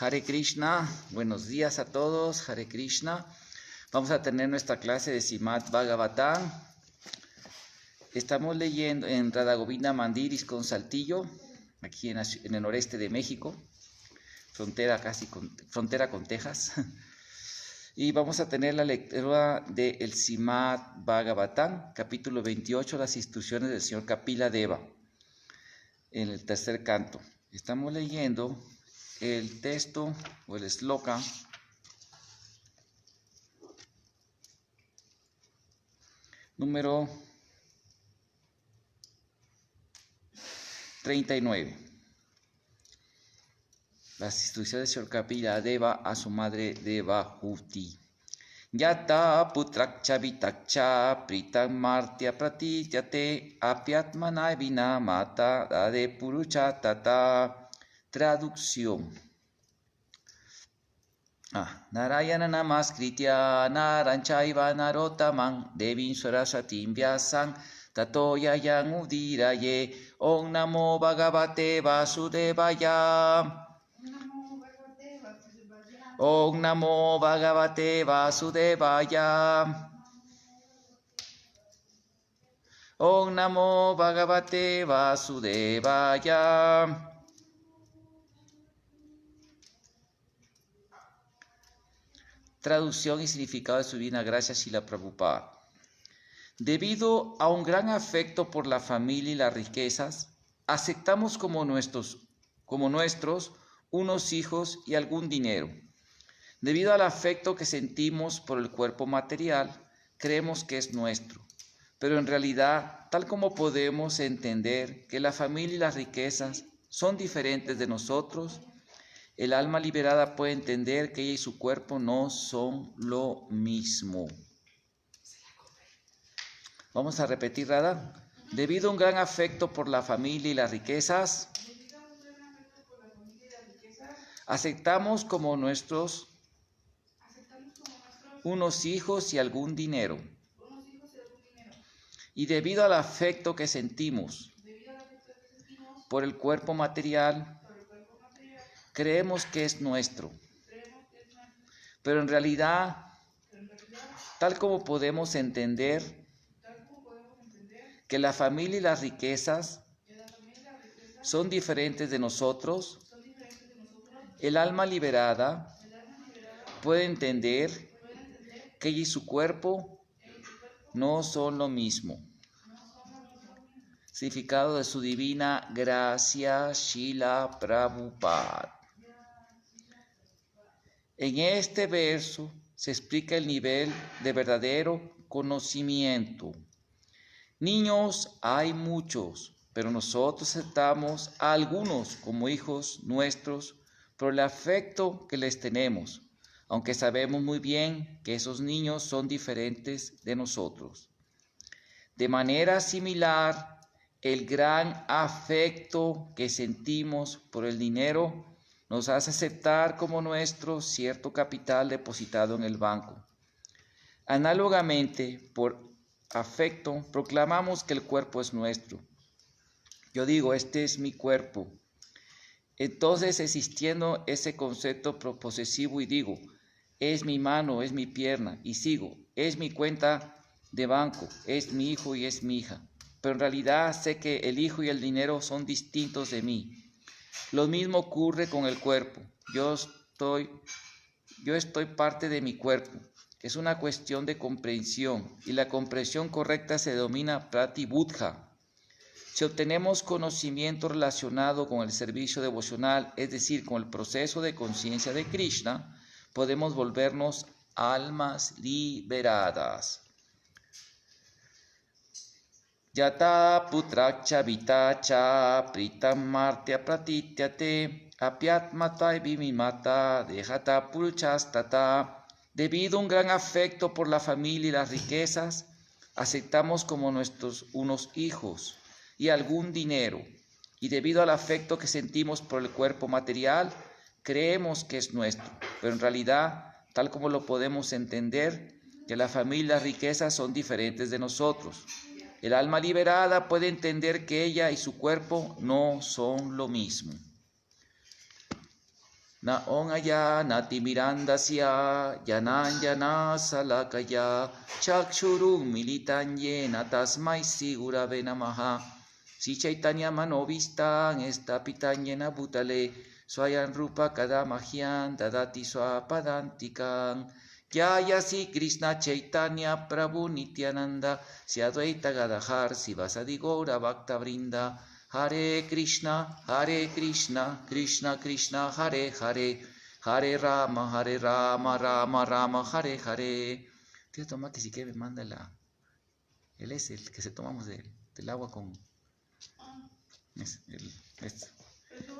Hare Krishna, buenos días a todos, Hare Krishna. Vamos a tener nuestra clase de Srimad Bhagavatam. Estamos leyendo en Radha Govinda Mandir con Saltillo, aquí en el noreste de México, frontera con Texas. Y vamos a tener la lectura del Srimad Bhagavatam, capítulo 28, las instrucciones del señor Kapila Deva, en el tercer canto. Estamos leyendo el texto o el sloka número 39. Las instrucciones del señor Kapila Deva a su madre Devahuti. Yata putrakcha vitakcha pritam martya pratityate apyatmana vina mata ade purucha tata. Traducción. Narayana namaskritya naranchaiva narotaman devim sarasatim vyasam tato yayam udiraye om namo bhagavate vasudevaya. Om namo bhagavate vasudevaya. Om namo bhagavate vasudevaya. Traducción y significado de su divina gracia Srila Prabhupada. Debido a un gran afecto por la familia y las riquezas, aceptamos como nuestros unos hijos y algún dinero. Debido al afecto que sentimos por el cuerpo material, creemos que es nuestro. Pero en realidad, tal como podemos entender que la familia y las riquezas son diferentes de nosotros, el alma liberada puede entender que ella y su cuerpo no son lo mismo. Vamos a repetir, Radha. Debido a un gran afecto por la familia y las riquezas, aceptamos como nuestros unos hijos y algún dinero. Y debido al afecto que sentimos por el cuerpo material, creemos que es nuestro. Pero en realidad, tal como podemos entender que la familia y las riquezas son diferentes de nosotros, el alma liberada puede entender que ella y su cuerpo no son lo mismo. Significado de su divina gracia Srila Prabhupada. En este verso se explica el nivel de verdadero conocimiento. Niños hay muchos, pero nosotros aceptamos a algunos como hijos nuestros por el afecto que les tenemos, aunque sabemos muy bien que esos niños son diferentes de nosotros. De manera similar, el gran afecto que sentimos por el dinero nos hace aceptar como nuestro cierto capital depositado en el banco. Análogamente, por afecto, proclamamos que el cuerpo es nuestro. Yo digo, este es mi cuerpo. Entonces, existiendo ese concepto posesivo y digo, es mi mano, es mi pierna, y sigo, es mi cuenta de banco, es mi hijo y es mi hija. Pero en realidad sé que el hijo y el dinero son distintos de mí. Lo mismo ocurre con el cuerpo. Yo estoy parte de mi cuerpo. Es una cuestión de comprensión y la comprensión correcta se denomina pratibuddha. Si obtenemos conocimiento relacionado con el servicio devocional, es decir, con el proceso de conciencia de Krishna, podemos volvernos almas liberadas. Yata putracha vitacha pritam martya pratityate apyatmata vimimata dejata puruchastata. Debido a un gran afecto por la familia y las riquezas, aceptamos como nuestros unos hijos y algún dinero. Y debido al afecto que sentimos por el cuerpo material, creemos que es nuestro. Pero en realidad, tal como lo podemos entender, que la familia y las riquezas son diferentes de nosotros. El alma liberada puede entender que ella y su cuerpo no son lo mismo. Na ongaya nati mirandasya yananyana salakaya chakshurum militanyena tasmai sigurave namaha. Si chaitanya manovistan esta pitanyena bhutale swayan rupa kadamahyam dadati swapadantikam. Jayasi Krishna Chaitanya Prabhu Nityananda Si Advaita Gadadhar Sivasadi Gaura Bhakta Vrinda. Hare Krishna, Krishna Krishna, Hare Hare, Hare Rama, Rama Rama, Hare Hare. Tío Tomate, si quiere me manda el que se tomamos del agua con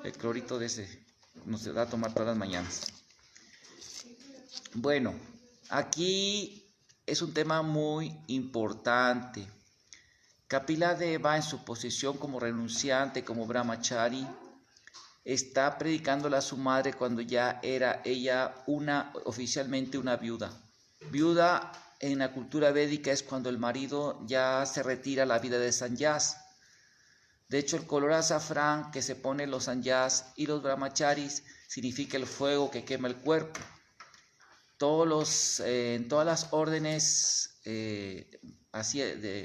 el clorito de ese, nos da a tomar todas las mañanas. Bueno, aquí es un tema muy importante. Kapila Deva, en su posición como renunciante, como brahmachari, está predicándole a su madre cuando ya era ella oficialmente una viuda. Viuda en la cultura védica es cuando el marido ya se retira a la vida de sanyas. De hecho, el color azafrán que se pone los sanyas y los brahmacharis significa el fuego que quema el cuerpo. En todas las órdenes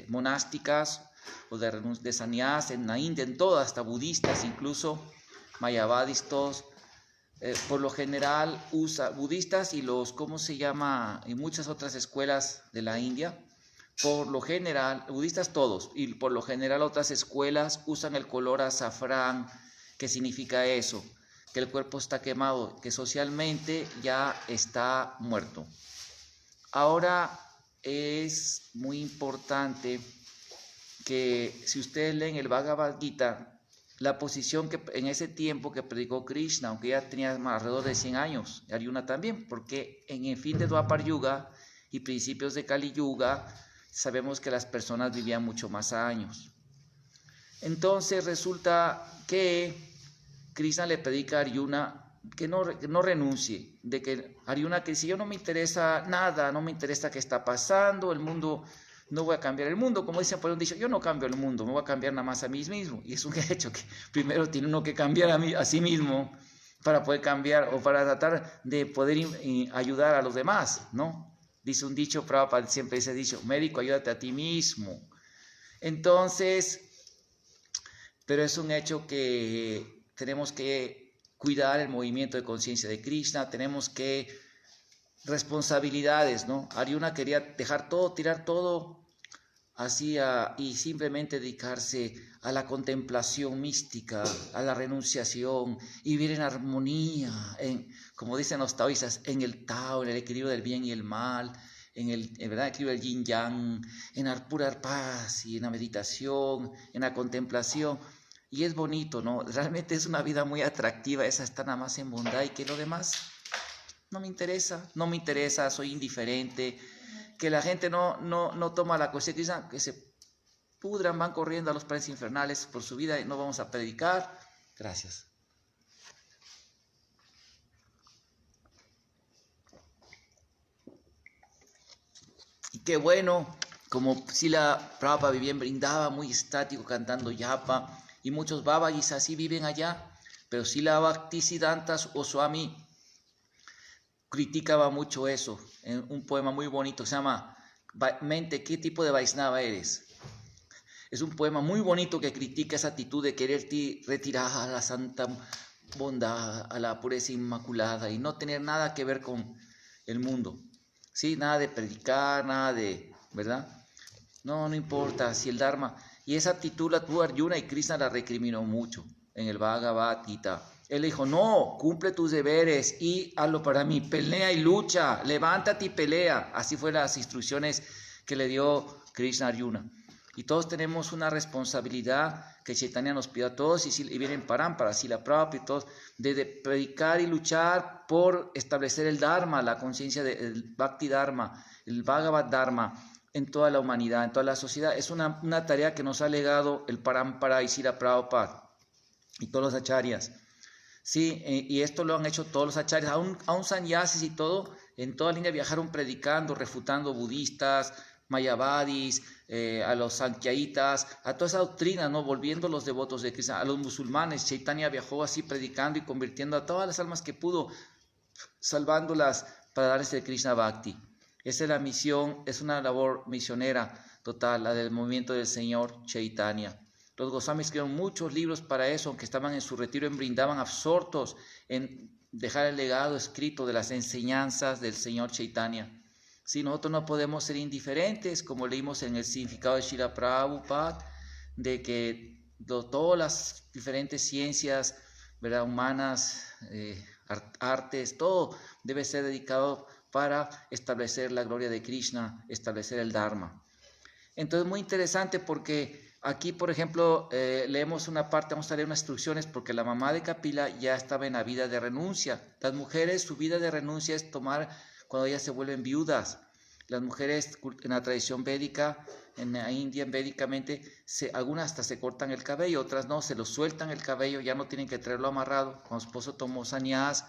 monásticas o de sannyas en la India, en todas, hasta budistas, incluso mayavadis, todos, por lo general budistas y y muchas otras escuelas de la India, por lo general, budistas todos, y por lo general otras escuelas usan el color azafrán, que significa eso, que el cuerpo está quemado, que socialmente ya está muerto. Ahora es muy importante que si ustedes leen el Bhagavad Gita, la posición que en ese tiempo que predicó Krishna, aunque ya tenía alrededor de 100 años, Arjuna también, porque en el fin de Dwapar Yuga y principios de Kali Yuga, sabemos que las personas vivían mucho más años. Entonces resulta que Krishna le predica a Arjuna que no renuncie, de que Arjuna, que si yo no me interesa nada, no me interesa qué está pasando, el mundo, no voy a cambiar el mundo, como dicen por un dicho, yo no cambio el mundo, me voy a cambiar nada más a mí mismo, y es un hecho que primero tiene uno que cambiar a sí mismo para poder cambiar o para tratar de poder ayudar a los demás, ¿no? Dice un dicho, Prabhupada siempre dice dicho, médico, ayúdate a ti mismo. Entonces, pero es un hecho que tenemos que cuidar el movimiento de conciencia de Krishna, tenemos que responsabilidades, ¿no? Arjuna quería dejar todo, tirar todo así y simplemente dedicarse a la contemplación mística, a la renunciación y vivir en armonía, como dicen los taoístas, en el Tao, en el equilibrio del bien y el mal, ¿verdad? Equilibrio del yin yang, en la pura paz y en la meditación, en la contemplación. Y es bonito, ¿no? Realmente es una vida muy atractiva, esa está nada más en bondad, y que lo demás no me interesa, soy indiferente, que la gente no toma la conciencia, que se pudran, van corriendo a los planes infernales por su vida y no vamos a predicar. Gracias. Y qué bueno, como Srila Prabhupada vivía en Vrindava, muy estático, cantando yapa, y muchos babagis así viven allá, pero Srila Bhaktisiddhanta Goswami criticaba mucho eso, en un poema muy bonito, se llama Mente, ¿qué tipo de Vaisnava eres? Es un poema muy bonito que critica esa actitud de quererte retirar a la santa bondad, a la pureza inmaculada y no tener nada que ver con el mundo, ¿sí? Nada de predicar, nada de, ¿verdad? No importa si el Dharma. Y esa actitud la tuvo Arjuna y Krishna la recriminó mucho en el Bhagavad Gita. Él le dijo, no, cumple tus deberes y hazlo para mí, pelea y lucha, levántate y pelea. Así fueron las instrucciones que le dio Krishna a Arjuna. Y todos tenemos una responsabilidad que Chaitanya nos pide a todos y vienen para Srila Prabhupada y todos, de predicar y luchar por establecer el Dharma, la conciencia del Bhakti Dharma, el Bhagavad Dharma en toda la humanidad, en toda la sociedad. Es una tarea que nos ha legado el Parampara y Srila Prabhupada y todos los acharyas. Sí, y esto lo han hecho todos los acharyas, aún sannyasis y todo, en toda la India viajaron predicando, refutando budistas, mayavadis, a los sankhyayitas, a toda esa doctrina, ¿no? Volviendo los devotos de Krishna, a los musulmanes. Chaitanya viajó así predicando y convirtiendo a todas las almas que pudo, salvándolas para darles el Krishna Bhakti. Esa es la misión, es una labor misionera total, la del movimiento del Señor Chaitanya. Los Goswamis escribieron muchos libros para eso, aunque estaban en su retiro en Vrindavan, absortos en dejar el legado escrito de las enseñanzas del Señor Chaitanya. Si nosotros no podemos ser indiferentes, como leímos en el significado de Srila Prabhupada, de que todas las diferentes ciencias, ¿verdad?, humanas, artes, todo debe ser dedicado para establecer la gloria de Krishna, establecer el Dharma. Entonces, muy interesante porque aquí, por ejemplo, leemos una parte, vamos a leer unas instrucciones, porque la mamá de Kapila ya estaba en la vida de renuncia. Las mujeres, su vida de renuncia es tomar cuando ellas se vuelven viudas. Las mujeres en la tradición védica, en la India, védicamente, algunas hasta se cortan el cabello, otras no, se lo sueltan el cabello, ya no tienen que traerlo amarrado. Cuando su esposo tomó sannyas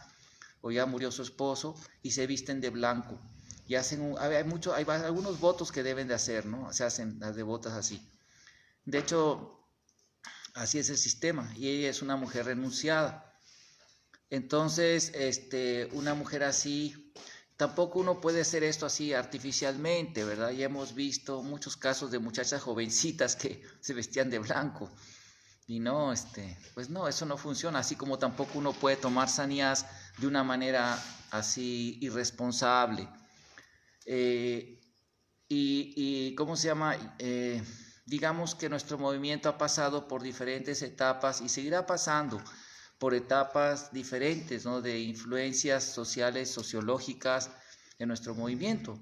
o ya murió su esposo, y se visten de blanco. Y hacen hay algunos votos que deben de hacer, ¿no? Se hacen las devotas así. De hecho, así es el sistema, y ella es una mujer renunciada. Entonces, una mujer así, tampoco uno puede hacer esto así artificialmente, ¿verdad? Ya hemos visto muchos casos de muchachas jovencitas que se vestían de blanco. Y no, pues no, eso no funciona. Así como tampoco uno puede tomar sannyas de una manera así irresponsable. ¿Cómo se llama? Digamos que nuestro movimiento ha pasado por diferentes etapas y seguirá pasando por etapas diferentes, ¿no?, de influencias sociales, sociológicas en nuestro movimiento.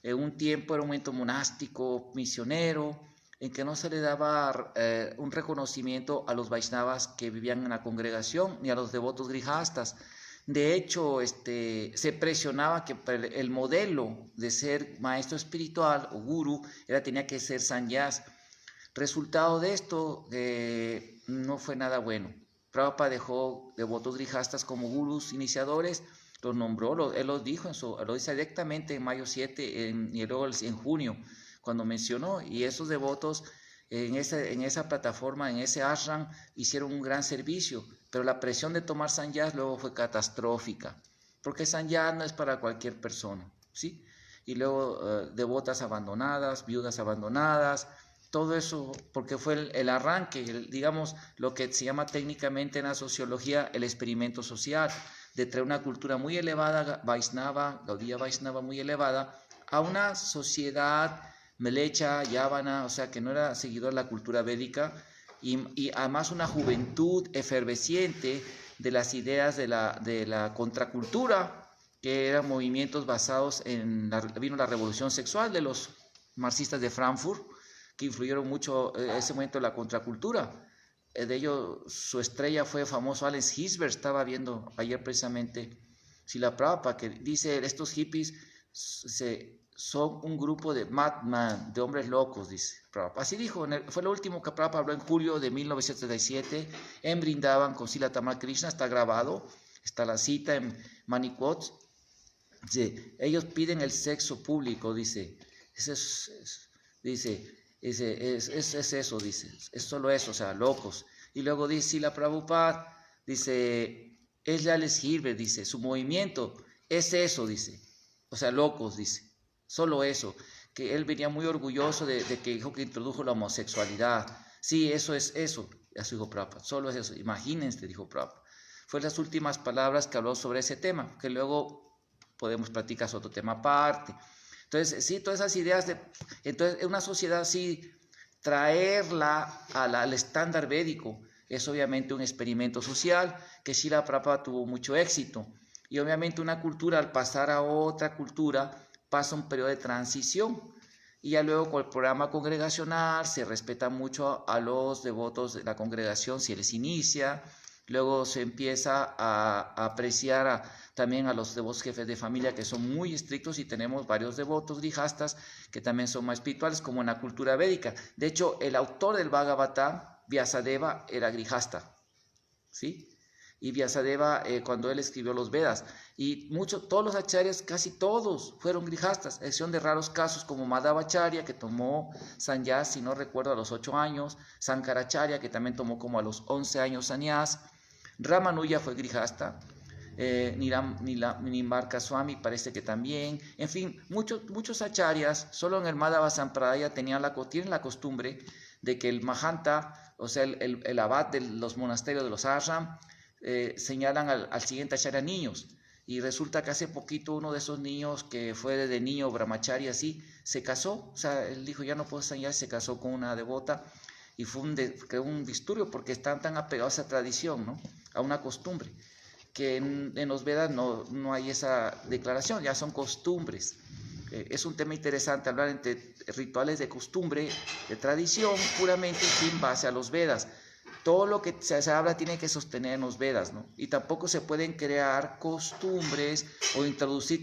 En un tiempo era un movimiento monástico, misionero, en que no se le daba un reconocimiento a los Vaishnavas que vivían en la congregación ni a los devotos grihastas. De hecho, se presionaba que el modelo de ser maestro espiritual o guru tenía que ser sannyas. Resultado de esto no fue nada bueno. Prabhupada dejó devotos grihastas como gurus iniciadores, los nombró, él los dijo, lo dice directamente en mayo 7 y luego en junio, cuando mencionó, y esos devotos en esa plataforma, en ese ashram, hicieron un gran servicio, pero la presión de tomar sannyas luego fue catastrófica, porque sannyas no es para cualquier persona, ¿sí? Y luego devotas abandonadas, viudas abandonadas, todo eso porque fue el arranque, digamos, lo que se llama técnicamente en la sociología el experimento social, de traer una cultura muy elevada, Vaishnava, Gaudiya Vaishnava muy elevada, a una sociedad melecha, yávana, o sea, que no era seguidor de la cultura védica, y además una juventud efervesciente de las ideas de la contracultura, que eran movimientos basados vino la revolución sexual de los marxistas de Frankfurt, que influyeron mucho ese momento de la contracultura. De ello, su estrella fue famoso Alex Hisberg. Estaba viendo ayer precisamente Srila Prabhupada, que dice, estos hippies son un grupo de madman, de hombres locos, dice Prabhupada. Así dijo, fue lo último que Prabhupada habló en julio de 1937 en Vrindavan con Srila Tamal Krishna, está grabado, está la cita en Maniquot. Dice, ellos piden el sexo público, dice, es eso, dice, es solo eso, o sea, locos. Y luego dice Srila Prabhupada, dice, es Alex Hilbert, dice, su movimiento es eso, dice, o sea, locos, dice, solo eso, que él venía muy orgulloso de que dijo que introdujo la homosexualidad. Sí, eso es eso, así dijo Prabhupada, solo es eso, imagínense, dijo Prabhupada. Fue las últimas palabras que habló sobre ese tema, que luego podemos platicar sobre otro tema aparte. Entonces, sí, todas esas ideas entonces, una sociedad así, traerla al estándar védico es obviamente un experimento social que Srila Prabhupada tuvo mucho éxito. Y obviamente una cultura, al pasar a otra cultura, pasa un periodo de transición. Y ya luego con el programa congregacional se respeta mucho a los devotos de la congregación si les inicia. Luego se empieza a apreciar también a los devotos jefes de familia, que son muy estrictos, y tenemos varios devotos grihastas que también son más espirituales, como en la cultura védica. De hecho, el autor del Bhagavatam, Vyasadeva, era grihasta, ¿sí? y Vyasadeva cuando él escribió los Vedas. Y todos los acharyas, casi todos, fueron grijastas, a excepción de raros casos como Madhavacharya, que tomó sannyas, si no recuerdo, a los 8 años, Sankaracharya, que también tomó como a los 11 años sannyas, Ramanuja fue grijasta, Nimbarka Swami parece que también, en fin, muchos acharyas, solo en el Madhava Sampradaya tienen la costumbre de que el Mahanta, o sea, el abad de los monasterios de los ashram, señalan al siguiente acharya niños. Y resulta que hace poquito uno de esos niños que fue de niño brahmachari así, se casó, o sea, él dijo ya no puedo enseñar, se casó con una devota y fue un disturbio porque están tan apegados a esa tradición, ¿no? A una costumbre, que en los Vedas no hay esa declaración, ya son costumbres. Es un tema interesante hablar entre rituales de costumbre, de tradición, puramente sin base a los Vedas. Todo lo que se habla tiene que sostener en los Vedas, ¿no? Y tampoco se pueden crear costumbres o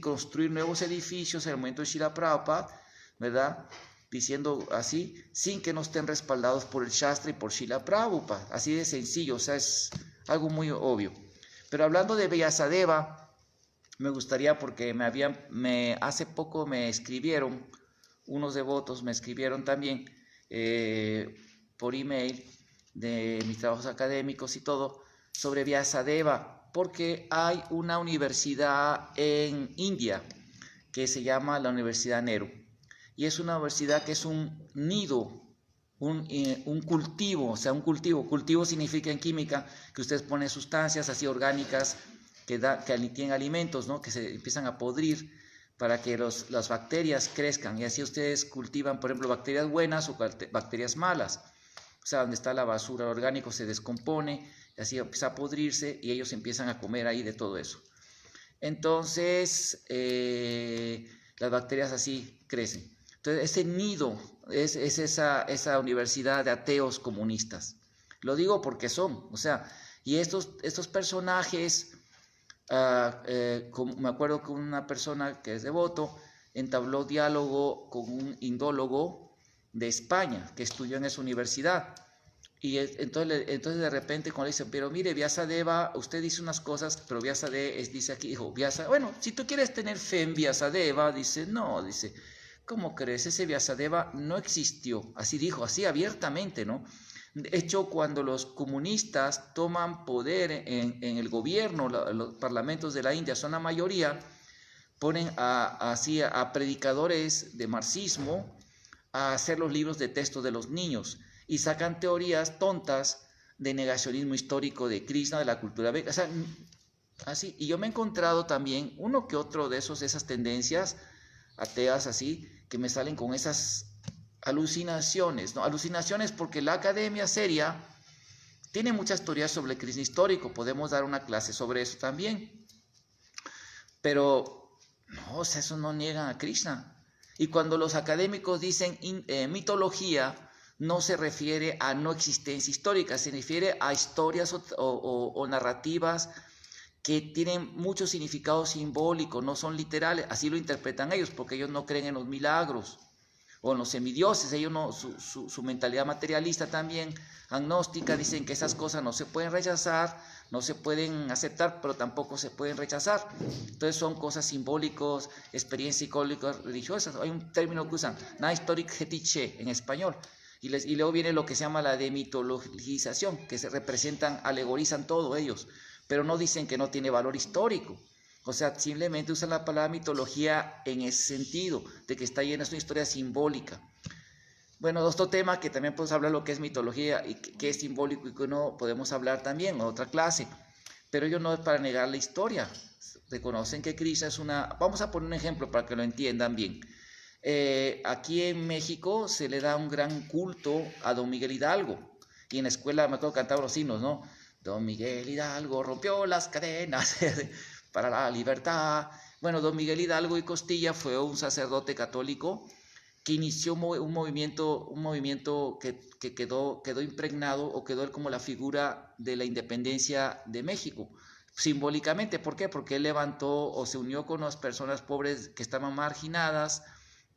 construir nuevos edificios en el momento de Srila Prabhupada, ¿verdad? Diciendo así, sin que no estén respaldados por el Shastra y por Srila Prabhupada. Así de sencillo, o sea, es algo muy obvio. Pero hablando de Vyasadeva, me gustaría, porque hace poco me escribieron, unos devotos me escribieron también por email, de mis trabajos académicos y todo, sobre Vyasadeva, porque hay una universidad en India que se llama la Universidad Nehru, y es una universidad que es un nido, un cultivo, o sea, cultivo significa en química que ustedes ponen sustancias así orgánicas que tienen alimentos, ¿no? Que se empiezan a podrir para que las bacterias crezcan, y así ustedes cultivan, por ejemplo, bacterias buenas o bacterias malas. O sea, donde está la basura, el orgánico se descompone, y así empieza a podrirse y ellos empiezan a comer ahí de todo eso. Entonces, las bacterias así crecen. Entonces, ese nido es esa universidad de ateos comunistas. Lo digo porque son, o sea, y estos personajes, me acuerdo que una persona que es devoto entabló diálogo con un indólogo de España que estudió en esa universidad, y entonces de repente cuando le dicen, pero mire Vyasadeva, usted dice unas cosas, pero Vyasadeva dice aquí, dijo, bueno, si tú quieres tener fe en Vyasadeva, dice, no, dice, ¿cómo crees? Ese Vyasadeva no existió, así dijo, así abiertamente, ¿no? De hecho, cuando los comunistas toman poder en el gobierno, los parlamentos de la India son la mayoría, ponen así a predicadores de marxismo a hacer los libros de texto de los niños y sacan teorías tontas de negacionismo histórico de Krishna, de la cultura veda, o sea, así. Y yo me he encontrado también uno que otro de esas tendencias ateas así, que me salen con esas alucinaciones, ¿no? Alucinaciones porque la academia seria tiene muchas teorías sobre el Krishna histórico, podemos dar una clase sobre eso también, pero no, o sea, eso no niegan a Krishna. Y cuando los académicos dicen mitología, no se refiere a no existencia histórica, se refiere a historias o narrativas que tienen mucho significado simbólico, no son literales, así lo interpretan ellos, porque ellos no creen en los milagros o en los semidioses, ellos no, su mentalidad materialista también, agnóstica, dicen que esas cosas no se pueden rechazar, no se pueden aceptar, pero tampoco se pueden rechazar. Entonces son cosas simbólicas, experiencias psicológicas, religiosas. Hay un término que usan, na historic hetiche en español, y luego viene lo que se llama la demitologización, que se representan, alegorizan todo ellos, pero no dicen que no tiene valor histórico. O sea, simplemente usan la palabra mitología en ese sentido, de que está llena de una historia simbólica. Bueno, otro tema que también podemos hablar, lo que es mitología y qué es simbólico y qué no, podemos hablar también en otra clase. Pero ellos no es para negar la historia. Reconocen que Krishna es una... Vamos a poner un ejemplo para que lo entiendan bien. Aquí en México se le da un gran culto a Don Miguel Hidalgo. Y en la escuela me acuerdo que cantaban los himnos, ¿no? Don Miguel Hidalgo rompió las cadenas para la libertad. Bueno, Don Miguel Hidalgo y Costilla fue un sacerdote católico que inició un movimiento que quedó impregnado o quedó como la figura de la independencia de México. Simbólicamente, ¿por qué? Porque él levantó o se unió con las personas pobres que estaban marginadas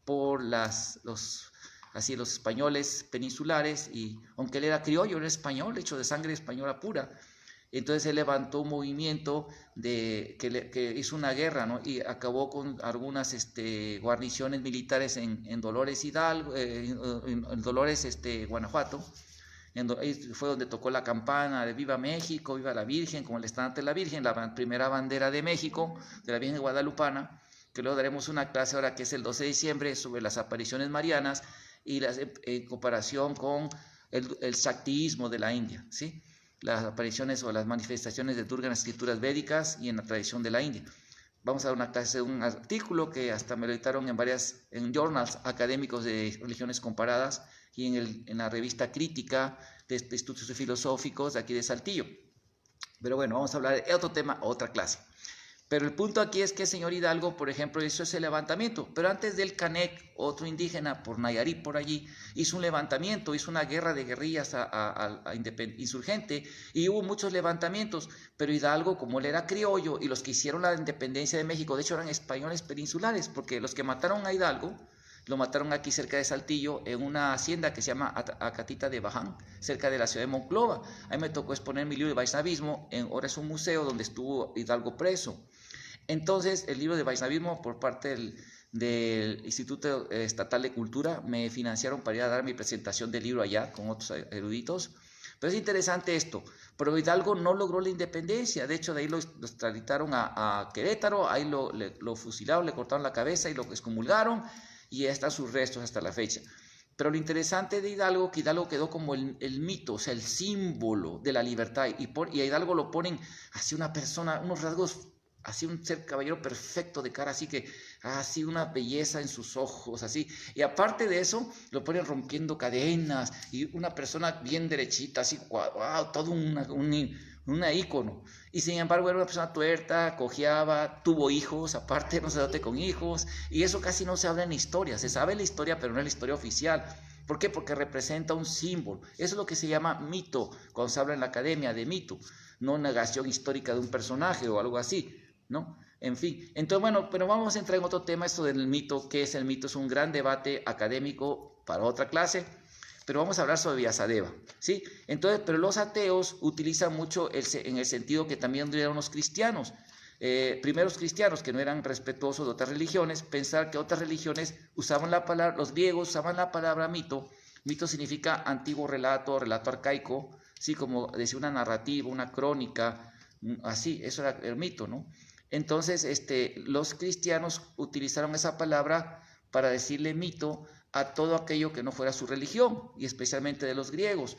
por los españoles peninsulares, y aunque él era criollo, era español, hecho de sangre española pura, Entonces él levantó un movimiento que hizo una guerra, ¿no? Y acabó con algunas guarniciones militares en Dolores Hidalgo, en Dolores Guanajuato. Ahí fue donde tocó la campana de Viva México, Viva la Virgen, con el estandarte de la Virgen, la primera bandera de México, de la Virgen Guadalupana, que luego daremos una clase ahora que es el 12 de diciembre sobre las apariciones marianas y en comparación con el Shaktiismo de la India, ¿sí? Las apariciones o las manifestaciones de Durga en las escrituras védicas y en la tradición de la India. Vamos a dar una clase, un artículo que hasta me lo editaron en journals académicos de religiones comparadas y en la revista crítica de estudios filosóficos de aquí de Saltillo. Pero bueno, vamos a hablar de otro tema, otra clase. Pero el punto aquí es que el señor Hidalgo, por ejemplo, hizo ese levantamiento. Pero antes del Canec, otro indígena por Nayarit, por allí, hizo un levantamiento, hizo una guerra de guerrillas insurgente y hubo muchos levantamientos. Pero Hidalgo, como él era criollo y los que hicieron la independencia de México, de hecho eran españoles peninsulares, porque los que mataron a Hidalgo, lo mataron aquí cerca de Saltillo, en una hacienda que se llama Acatita de Baján, cerca de la ciudad de Monclova. Ahí me tocó exponer mi libro de Vaishnavismo, ahora es un museo donde estuvo Hidalgo preso. Entonces, el libro de Vaishnavismo por parte del Instituto Estatal de Cultura me financiaron para ir a dar mi presentación del libro allá con otros eruditos. Pero es interesante esto, pero Hidalgo no logró la independencia, de hecho de ahí lo extraditaron a Querétaro, ahí lo fusilaron, le cortaron la cabeza y lo excomulgaron y están sus restos hasta la fecha. Pero lo interesante de Hidalgo, que Hidalgo quedó como el mito, o sea, el símbolo de la libertad, y a Hidalgo lo ponen así una persona, unos rasgos, así un ser caballero perfecto de cara, así que, así una belleza en sus ojos, así, y aparte de eso, lo ponen rompiendo cadenas, y una persona bien derechita, así, wow, todo una ícono, y sin embargo era una persona tuerta, cojeaba, tuvo hijos, aparte no se dote con hijos, y eso casi no se habla en la historia, se sabe la historia, pero no es la historia oficial. ¿Por qué? Porque representa un símbolo, eso es lo que se llama mito, cuando se habla en la academia de mito, no negación histórica de un personaje o algo así, ¿no? En fin, entonces bueno, pero vamos a entrar en otro tema, esto del mito. ¿Qué es el mito? Es un gran debate académico para otra clase, pero vamos a hablar sobre Vyasadeva, ¿sí? Entonces, pero los ateos utilizan mucho en el sentido que también eran los cristianos, primeros cristianos que no eran respetuosos de otras religiones, pensar que otras religiones usaban la palabra, los griegos usaban la palabra mito. Mito significa antiguo relato, relato arcaico, ¿sí? Como decía una narrativa, una crónica, así, eso era el mito, ¿no? Entonces, los cristianos utilizaron esa palabra para decirle mito a todo aquello que no fuera su religión, y especialmente de los griegos,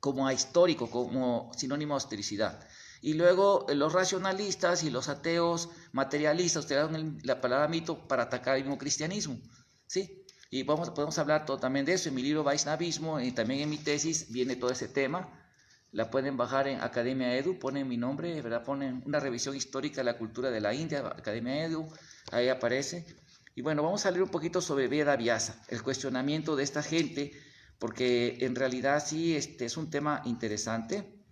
como ahistórico, como sinónimo de historicidad. Y luego los racionalistas y los ateos materialistas utilizaron la palabra mito para atacar el mismo cristianismo, ¿sí? Y podemos hablar también de eso en mi libro Vaishnavismo, y también en mi tesis viene todo ese tema. La pueden bajar en Academia Edu, ponen mi nombre, ¿verdad? Ponen una revisión histórica de la cultura de la India, Academia Edu, ahí aparece. Y bueno, vamos a leer un poquito sobre Veda Vyasa, el cuestionamiento de esta gente, porque en realidad sí es un tema interesante,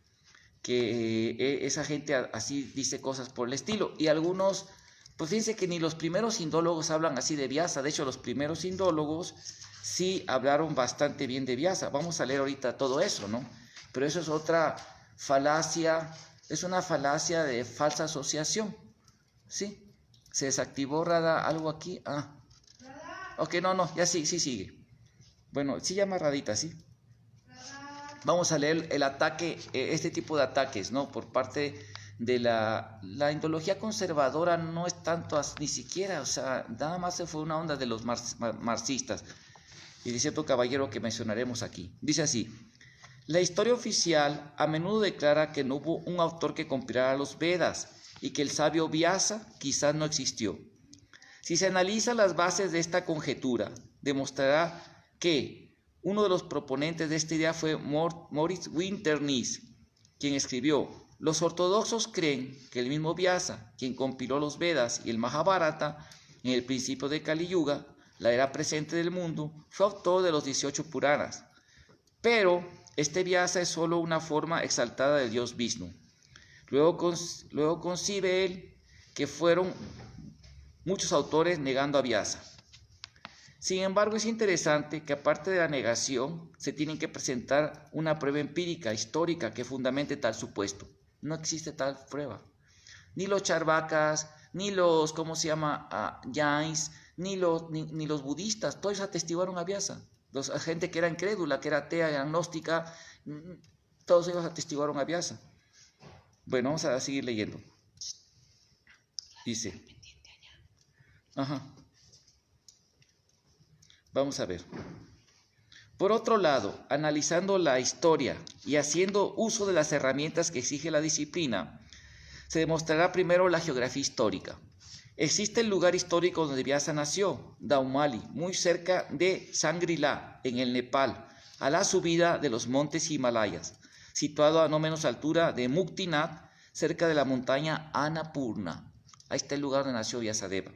que esa gente así dice cosas por el estilo. Y algunos, pues fíjense que ni los primeros indólogos hablan así de Vyasa, de hecho los primeros indólogos sí hablaron bastante bien de Vyasa. Vamos a leer ahorita todo eso, ¿no? Pero eso es otra falacia, es una falacia de falsa asociación, ¿sí? Se desactivó Rada, algo aquí, ok, no, ya sí sigue. Bueno, sí llama Radita, ¿sí? Vamos a leer el ataque, este tipo de ataques, ¿no? Por parte de la indología conservadora, no es tanto, ni siquiera, o sea, nada más se fue una onda de los marxistas, y de cierto caballero que mencionaremos aquí. Dice así: la historia oficial a menudo declara que no hubo un autor que compilara los Vedas y que el sabio Vyasa quizás no existió. Si se analiza las bases de esta conjetura, demostrará que uno de los proponentes de esta idea fue Moritz Winternis, quien escribió: los ortodoxos creen que el mismo Vyasa, quien compiló los Vedas y el Mahabharata en el principio de Kali Yuga, la era presente del mundo, fue autor de los 18 Puranas. Pero este Vyasa es solo una forma exaltada del dios Vishnu. Luego concibe él que fueron muchos autores negando a Vyasa. Sin embargo, es interesante que aparte de la negación, se tiene que presentar una prueba empírica, histórica, que fundamente tal supuesto. No existe tal prueba. Ni los charvakas, ni los, ¿cómo se llama? Jains, ni los budistas, todos atestiguaron a Vyasa. La gente que era incrédula, que era atea, agnóstica, todos ellos atestiguaron a Vyasa. Bueno, vamos a seguir leyendo. Dice, vamos a ver. Por otro lado, analizando la historia y haciendo uso de las herramientas que exige la disciplina, se demostrará primero la geografía histórica. Existe el lugar histórico donde Vyasa nació, Daumali, muy cerca de Shangri-La, en el Nepal, a la subida de los montes Himalayas, situado a no menos altura de Muktinath, cerca de la montaña Annapurna. Ahí está el lugar donde nació Vyasadeva.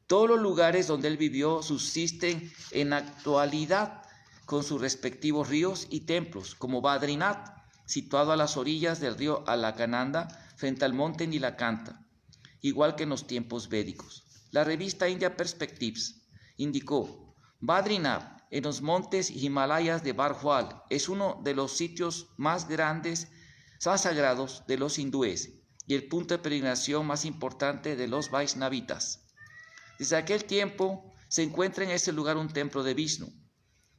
Todos los lugares donde él vivió subsisten en actualidad con sus respectivos ríos y templos, como Badrinath, situado a las orillas del río Alakananda, frente al monte Nilakanta, igual que en los tiempos védicos. La revista India Perspectives indicó, Badrinath, en los montes Himalayas de Barhwal, es uno de los sitios más grandes, más sagrados de los hindúes y el punto de peregrinación más importante de los Vaishnavitas. Desde aquel tiempo se encuentra en ese lugar un templo de Vishnu.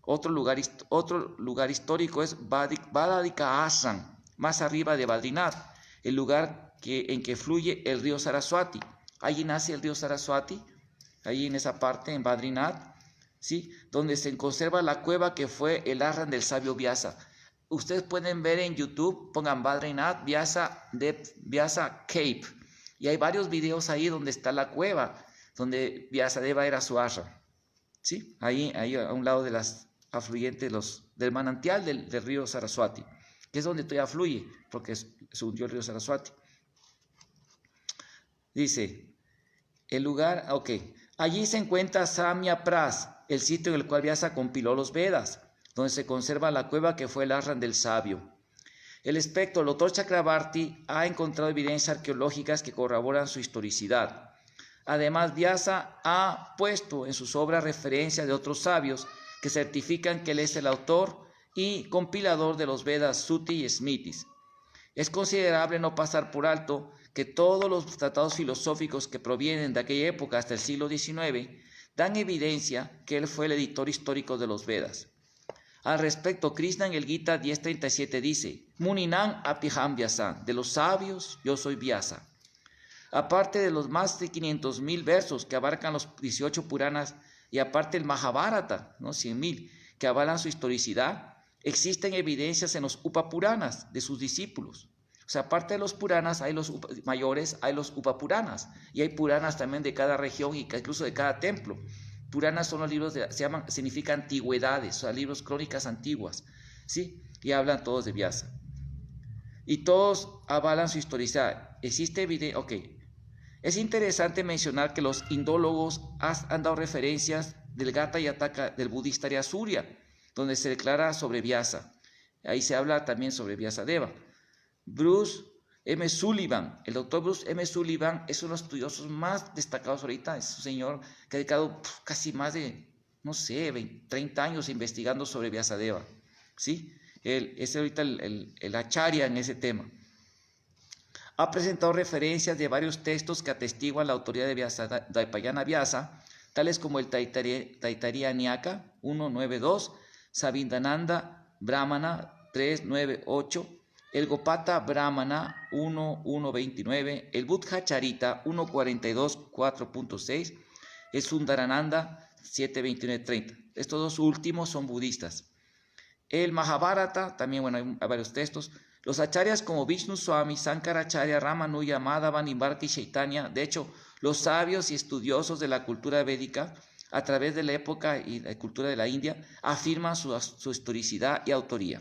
Otro lugar histórico es Badadika Ashram, más arriba de Badrinath, el lugar en que fluye el río Saraswati. Allí nace el río Saraswati, allí en esa parte, en Badrinath, ¿sí? Donde se conserva la cueva que fue el ashram del sabio Vyasa. Ustedes pueden ver en YouTube, pongan Badrinath, Vyasa Cave, y hay varios videos ahí donde está la cueva, donde Vyasadeva era su ashram, ¿sí? Ahí a un lado de las afluentes del manantial del río Saraswati, que es donde todavía fluye, porque se hundió el río Saraswati. Dice, el lugar, allí se encuentra Samya Pras, el sitio en el cual Vyasa compiló los Vedas, donde se conserva la cueva que fue el ashram del sabio. El doctor Chakrabarty ha encontrado evidencias arqueológicas que corroboran su historicidad. Además, Vyasa ha puesto en sus obras referencias de otros sabios que certifican que él es el autor y compilador de los Vedas Suti y Smritis. Es considerable no pasar por alto que todos los tratados filosóficos que provienen de aquella época hasta el siglo XIX dan evidencia que él fue el editor histórico de los Vedas. Al respecto, Krishna en el Gita 10.37 dice, Muninam apiham Vyasa, de los sabios yo soy Vyasa. Aparte de los más de 500,000 versos que abarcan los 18 Puranas y aparte el Mahabharata, 100,000, que avalan su historicidad, existen evidencias en los Upapuranas de sus discípulos. O sea, aparte de los Puranas, hay los mayores, hay los Upapuranas, y hay Puranas también de cada región y incluso de cada templo. Puranas son los libros, significa antigüedades, o sea, libros crónicas antiguas, ¿sí? Y hablan todos de Vyasa. Y todos avalan su historicidad. Existe evidencia, Es interesante mencionar que los indólogos han dado referencias del Gatha Yataka del budista Arya Surya, donde se declara sobre Vyasa. Ahí se habla también sobre Vyasadeva. Bruce M. Sullivan, el doctor Bruce M. Sullivan es uno de los estudiosos más destacados ahorita, es un señor que ha dedicado casi más de, 30 años investigando sobre Vyasadeva, ¿sí? Él es ahorita el acharya en ese tema. Ha presentado referencias de varios textos que atestiguan la autoría de Dvaipayana Vyasa, tales como el Taittiriya Nyaka 192, Savindananda Brahmana 398, el Gopata Brahmana 1129, el Buddha Charita 142 4.6, el Sundarananda 729.30. Estos dos últimos son budistas. El Mahabharata, también hay varios textos. Los acharyas como Vishnu Swami, Sankaracharya, Ramanuja, Madhava, Nimbarka y Chaitanya, de hecho, los sabios y estudiosos de la cultura védica, a través de la época y la cultura de la India, afirman su historicidad y autoría.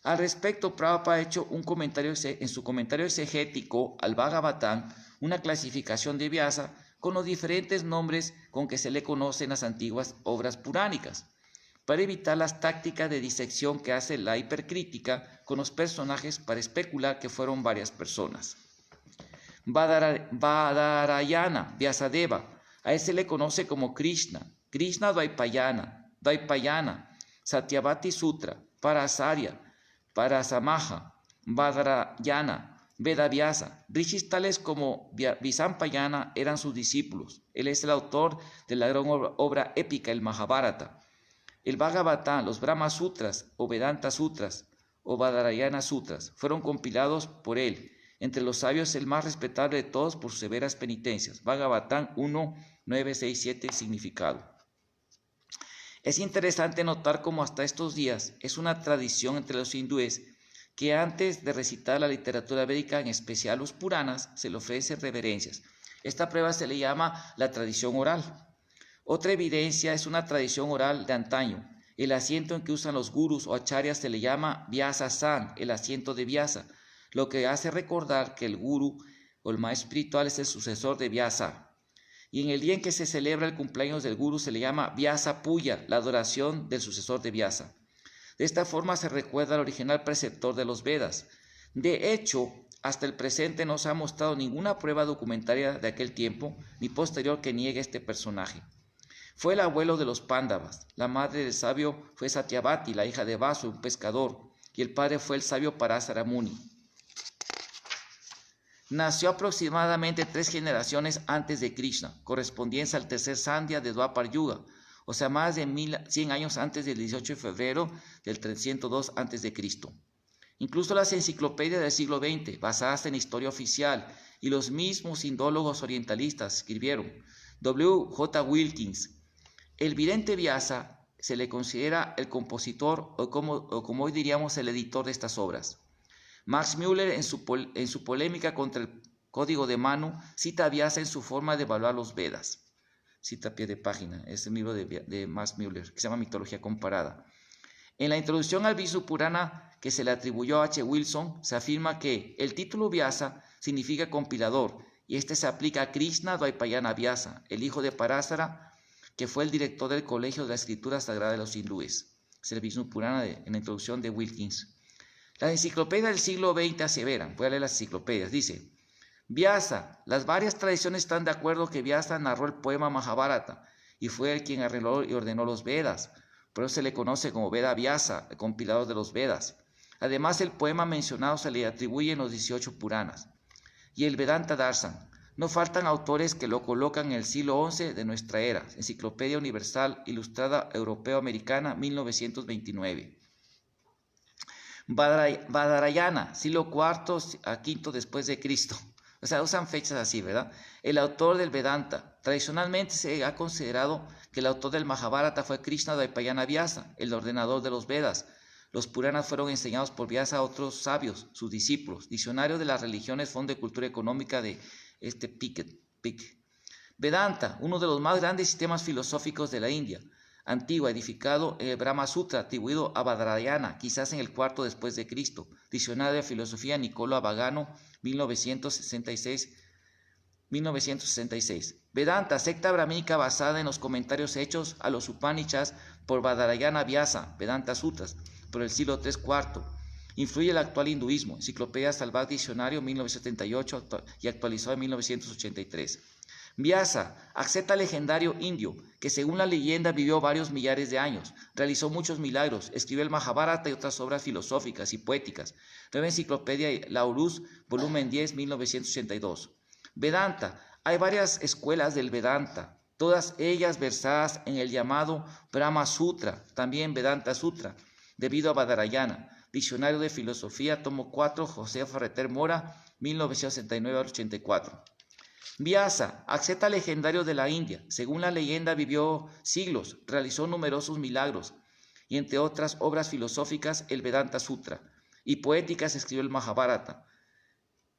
Al respecto, Prabhupada ha hecho en su comentario exegético al Bhagavatam, una clasificación de Vyasa con los diferentes nombres con que se le conocen las antiguas obras puránicas, para evitar las tácticas de disección que hace la hipercrítica con los personajes para especular que fueron varias personas. Badarayana, Vyasadeva, a él se le conoce como Krishna Dvaipayana, Satyavati Sutra, Parasarya, Parasamaha, Badarayana, Vedavyasa. Rishis tales como Visampayana eran sus discípulos. Él es el autor de la gran obra épica, el Mahabharata. El Bhagavatam, los Brahma Sutras o Vedanta Sutras o Badarayana Sutras fueron compilados por él. Entre los sabios el más respetable de todos por sus severas penitencias. Bhagavatam 1.967 significado. Es interesante notar cómo hasta estos días es una tradición entre los hindúes que antes de recitar la literatura védica, en especial los Puranas, se le ofrecen reverencias. Esta prueba se le llama la tradición oral. Otra evidencia es una tradición oral de antaño. El asiento en que usan los gurus o acharyas se le llama Vyasa-san, el asiento de Vyasa, lo que hace recordar que el guru o el maestro espiritual es el sucesor de Vyasa. Y en el día en que se celebra el cumpleaños del guru se le llama Vyasa Puya, la adoración del sucesor de Vyasa. De esta forma se recuerda al original preceptor de los Vedas. De hecho, hasta el presente no se ha mostrado ninguna prueba documentaria de aquel tiempo ni posterior que niegue este personaje. Fue el abuelo de los Pándavas. La madre del sabio fue Satyavati, la hija de Vasu, un pescador, y el padre fue el sabio Parasara Muni. Nació aproximadamente 3 generaciones antes de Krishna, correspondiente al tercer Sandhya de Dwapar Yuga, o sea, más de 100 años antes del 18 de febrero del 302 a.C. Incluso las enciclopedias del siglo XX, basadas en historia oficial, y los mismos indólogos orientalistas escribieron. W.J. Wilkins. El vidente Vyasa se le considera el compositor o como hoy diríamos el editor de estas obras. Max Müller en su polémica contra el Código de Manu cita a Vyasa en su forma de evaluar los Vedas. Cita a pie de página, es el libro de Max Müller, que se llama Mitología Comparada. En la introducción al Vishnu Purana que se le atribuyó a H. Wilson, se afirma que el título Vyasa significa compilador, y este se aplica a Krishna Dvaipayana Vyasa, el hijo de Parasara, que fue el director del Colegio de la Escritura Sagrada de los Hindúes. Es el Vishnu Purana en la introducción de Wilkins. La enciclopedia del siglo XX asevera, voy a leer las enciclopedias, dice: Vyasa, las varias tradiciones están de acuerdo que Vyasa narró el poema Mahabharata y fue él quien arregló y ordenó los Vedas. Por eso se le conoce como Veda Vyasa, el compilador de los Vedas. Además, el poema mencionado se le atribuye en los 18 Puranas. Y el Vedanta Darshan. No faltan autores que lo colocan en el siglo XI de nuestra era. Enciclopedia Universal Ilustrada Europeo-Americana, 1929. Badarayana, siglo IV a V después de Cristo. O sea, usan fechas así, ¿verdad? El autor del Vedanta. Tradicionalmente se ha considerado que el autor del Mahabharata fue Krishna Dvaipayana Vyasa, el ordenador de los Vedas. Los Puranas fueron enseñados por Vyasa a otros sabios, sus discípulos. Diccionario de las religiones, Fondo de Cultura Económica de Pick. Vedanta, uno de los más grandes sistemas filosóficos de la India antigua, edificado en el Brahma Sutra, atribuido a Badarayana, quizás en el IV después de Cristo. Diccionario de Filosofía, Niccolo Abagano, 1966. Vedanta, secta brahmínica basada en los comentarios hechos a los Upanishads por Badarayana Vyasa, Vedanta Sutras, por el siglo III-IV. Influye el actual hinduismo. Enciclopedia Salvat Diccionario, 1978 y actualizado en 1983. Vyasa, asceta legendario indio, que según la leyenda vivió varios millares de años, realizó muchos milagros, escribió el Mahabharata y otras obras filosóficas y poéticas. Nueva Enciclopedia Laurus, volumen 10, 1982. Vedanta, hay varias escuelas del Vedanta, todas ellas versadas en el llamado Brahma Sutra, también Vedanta Sutra, debido a Badarayana. Diccionario de Filosofía, tomo 4, José Ferreter Mora, 1969-84. Vyasa, asceta legendario de la India, según la leyenda vivió siglos, realizó numerosos milagros, y entre otras obras filosóficas el Vedanta Sutra, y poéticas escribió el Mahabharata.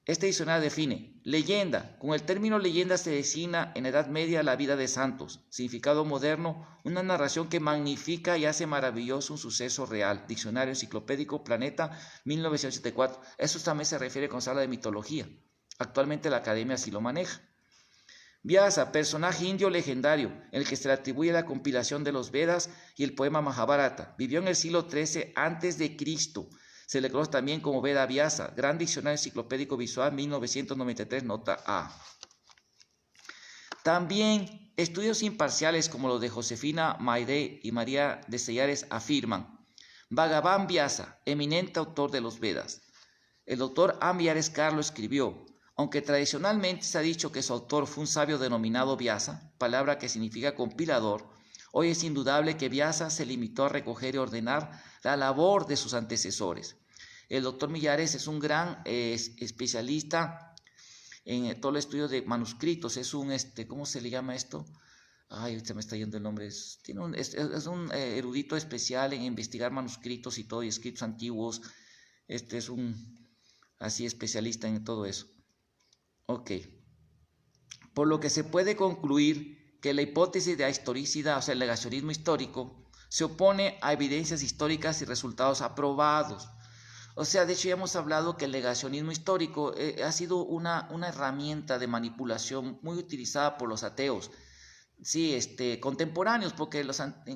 Este diccionario define: leyenda. Con el término leyenda se designa en la Edad Media la vida de santos. Significado moderno: una narración que magnifica y hace maravilloso un suceso real. Diccionario Enciclopédico Planeta, 1984. Eso también se refiere cuando se habla de mitología. Actualmente la academia así lo maneja. Vyasa, personaje indio legendario, en el que se le atribuye la compilación de los Vedas y el poema Mahabharata. Vivió en el siglo XIII a.C. Se le conoce también como Veda Vyasa, Gran Diccionario Enciclopédico Visual, 1993, nota A. También estudios imparciales como los de Josefina Maide y María de Sellares afirman: Bhagavan Vyasa, eminente autor de los Vedas. El doctor A. Millares Carlos escribió: aunque tradicionalmente se ha dicho que su autor fue un sabio denominado Vyasa, palabra que significa compilador, hoy es indudable que Vyasa se limitó a recoger y ordenar la labor de sus antecesores. El doctor Millares es un gran especialista en todo el estudio de manuscritos. Es un, ¿cómo se le llama esto? Ay, ahorita me está yendo el nombre. Es un erudito especial en investigar manuscritos y todo, y escritos antiguos. Es un así especialista en todo eso. Ok. Por lo que se puede concluir que la hipótesis de ahistoricidad, o sea, el negacionismo histórico, se opone a evidencias históricas y resultados aprobados. O sea, de hecho ya hemos hablado que el negacionismo histórico ha sido una herramienta de manipulación muy utilizada por los ateos, sí, contemporáneos, porque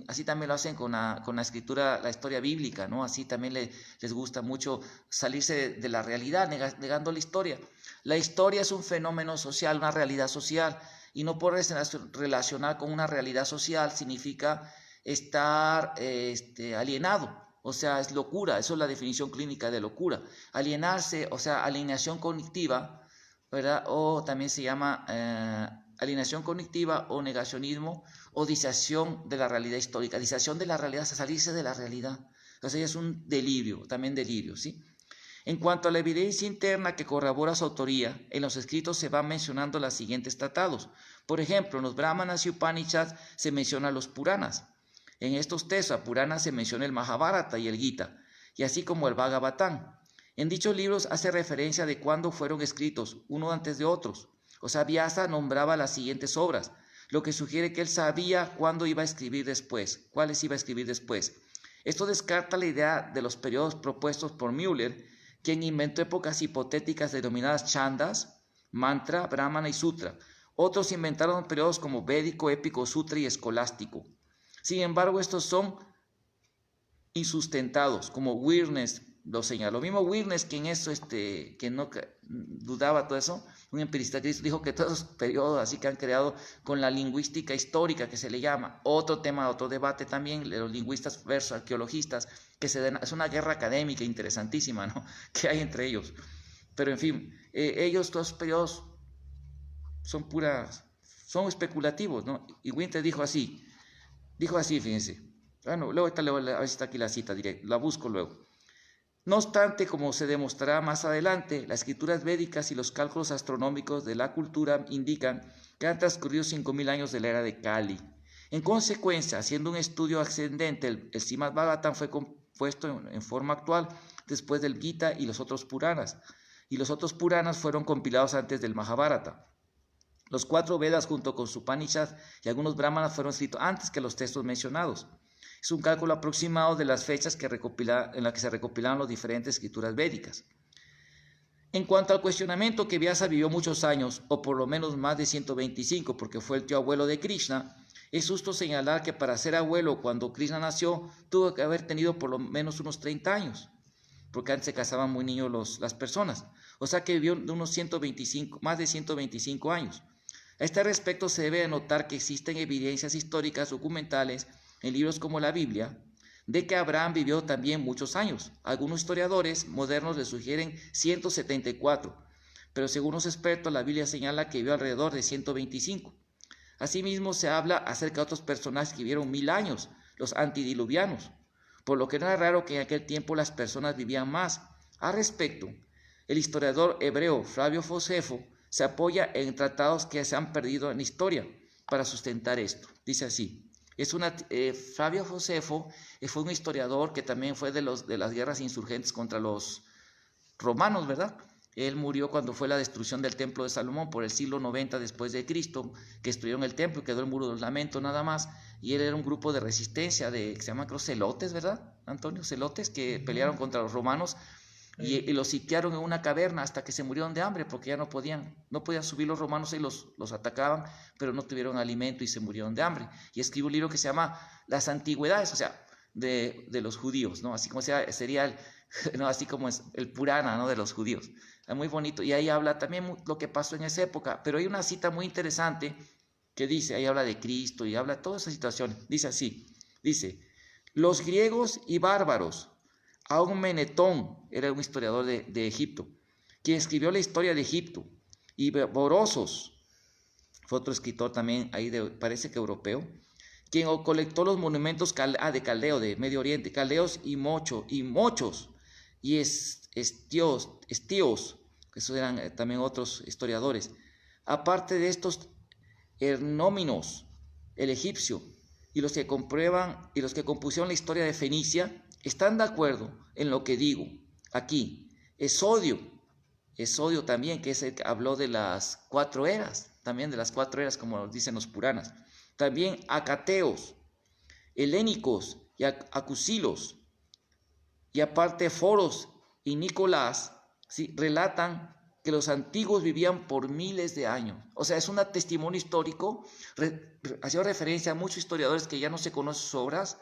así también lo hacen con la escritura, la historia bíblica, ¿no? Así también les gusta mucho salirse de la realidad, negando la historia. La historia es un fenómeno social, una realidad social, y no poder relacionar con una realidad social significa estar alienado. O sea, es locura, eso es la definición clínica de locura. Alienarse, o sea, alienación cognitiva, ¿verdad? O también se llama alienación cognitiva o negacionismo o disociación de la realidad histórica. Disociación de la realidad, salirse de la realidad. Entonces es un delirio, también delirio, ¿sí? En cuanto a la evidencia interna que corrobora su autoría, en los escritos se van mencionando los siguientes tratados. Por ejemplo, en los Brahmanas y Upanishads se mencionan los Puranas. En estos textos, a Purana se menciona el Mahabharata y el Gita, y así como el Bhagavatam. En dichos libros hace referencia de cuándo fueron escritos, uno antes de otros. O sea, Vyasa nombraba las siguientes obras, lo que sugiere que él sabía cuándo iba a escribir después, cuáles iba a escribir después. Esto descarta la idea de los periodos propuestos por Müller, quien inventó épocas hipotéticas denominadas chandas, mantra, brahmana y sutra. Otros inventaron periodos como védico, épico, sutra y escolástico. Sin embargo, estos son insustentados, como Wirnes lo señaló. Lo mismo Wirnes, quien eso, que no dudaba todo eso, un empirista dijo que todos los periodos así que han creado con la lingüística histórica que se le llama, otro tema, otro debate también, los lingüistas versus arqueologistas, que es una guerra académica interesantísima, ¿no? Que hay entre ellos. Pero en fin, ellos, todos los periodos son especulativos, ¿no? Y Winter dijo así, fíjense. Bueno, luego a ver si está aquí la cita directa, la busco luego. No obstante, como se demostrará más adelante, las escrituras védicas y los cálculos astronómicos de la cultura indican que han transcurrido 5.000 años de la era de Kali. En consecuencia, haciendo un estudio ascendente, el Srimad Bhagavatam fue compuesto en forma actual después del Gita y los otros Puranas. Y los otros Puranas fueron compilados antes del Mahabharata. Los 4 Vedas junto con su Upanishads y algunos Brahmanas fueron escritos antes que los textos mencionados. Es un cálculo aproximado de las fechas en las que se recopilaron las diferentes escrituras védicas. En cuanto al cuestionamiento que Vyasa vivió muchos años, o por lo menos más de 125, porque fue el tío abuelo de Krishna, es justo señalar que para ser abuelo cuando Krishna nació, tuvo que haber tenido por lo menos unos 30 años, porque antes se casaban muy niños las personas. O sea que vivió de más de 125 años. A este respecto se debe notar que existen evidencias históricas documentales en libros como la Biblia, de que Abraham vivió también muchos años. Algunos historiadores modernos le sugieren 174, pero según los expertos la Biblia señala que vivió alrededor de 125. Asimismo se habla acerca de otros personajes que vivieron 1000 años, los antidiluvianos, por lo que no era raro que en aquel tiempo las personas vivían más. Al respecto, el historiador hebreo Flavio Josefo se apoya en tratados que se han perdido en la historia para sustentar esto. Dice así. Flavio Josefo fue un historiador que también fue de las guerras insurgentes contra los romanos, ¿verdad? Él murió cuando fue la destrucción del templo de Salomón por el siglo 90 después de Cristo, que destruyeron el templo y quedó el muro de los lamentos nada más, y él era un grupo de resistencia que se llama, creo, celotes, ¿verdad, Antonio? Celotes, que pelearon contra los romanos y los sitiaron en una caverna hasta que se murieron de hambre porque ya no podían subir los romanos y los atacaban, pero no tuvieron alimento y se murieron de hambre. Y escribe un libro que se llama Las Antigüedades, o sea, de los judíos, ¿no? Así como sería ¿no? Así como es el Purana, ¿no? De los judíos. Es muy bonito. Y ahí habla también lo que pasó en esa época. Pero hay una cita muy interesante que dice, ahí habla de Cristo y habla de todas esas situaciones. Dice así, dice, los griegos y bárbaros Aumenetón era un historiador de Egipto, quien escribió la historia de Egipto. Y Borosos fue otro escritor también, ahí parece que europeo, quien colectó los monumentos de Caldeo, de Medio Oriente, caldeos y mochos, y estíos, que esos eran también otros historiadores. Aparte de estos, Hernóminos, el egipcio, y los que compusieron la historia de Fenicia, están de acuerdo en lo que digo aquí. Esodio también, que es el que habló de las 4 eras, también de las 4 eras, como dicen los Puranas. También acateos, helénicos y acusilos, y aparte Foros y Nicolás, ¿sí?, relatan que los antiguos vivían por miles de años. O sea, es un testimonio histórico, haciendo referencia a muchos historiadores que ya no se conocen sus obras,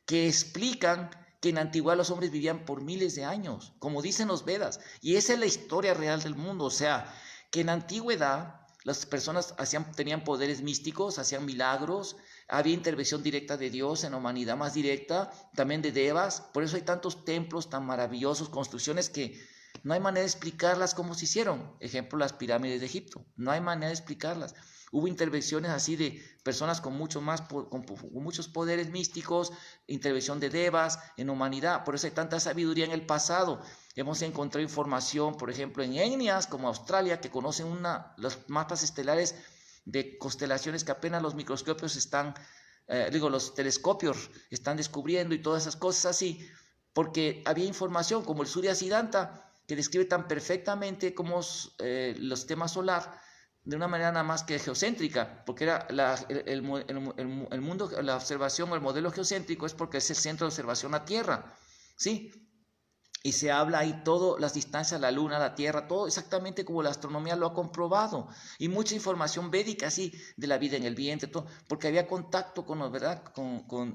que explican que en la antigüedad los hombres vivían por miles de años, como dicen los Vedas, y esa es la historia real del mundo. O sea, que en la antigüedad las personas tenían poderes místicos, hacían milagros, había intervención directa de Dios en la humanidad, más directa, también de devas. Por eso hay tantos templos tan maravillosos, construcciones que no hay manera de explicarlas cómo se hicieron. Ejemplo, las pirámides de Egipto, no hay manera de explicarlas. Hubo intervenciones así de personas con muchos poderes místicos, intervención de devas en la humanidad. Por eso hay tanta sabiduría en el pasado. Hemos encontrado información, por ejemplo, en etnias como Australia, que conocen los mapas estelares de constelaciones que apenas los microscopios los telescopios están descubriendo, y todas esas cosas así, porque había información como el Surya Siddhanta, que describe tan perfectamente como los temas solar, de una manera nada más que geocéntrica, porque era el mundo, la observación o el modelo geocéntrico es porque es el centro de observación a Tierra, ¿sí? Y se habla ahí todo, las distancias, la luna, la tierra, todo exactamente como la astronomía lo ha comprobado. Y mucha información védica así, de la vida en el vientre, todo, porque había contacto ¿verdad?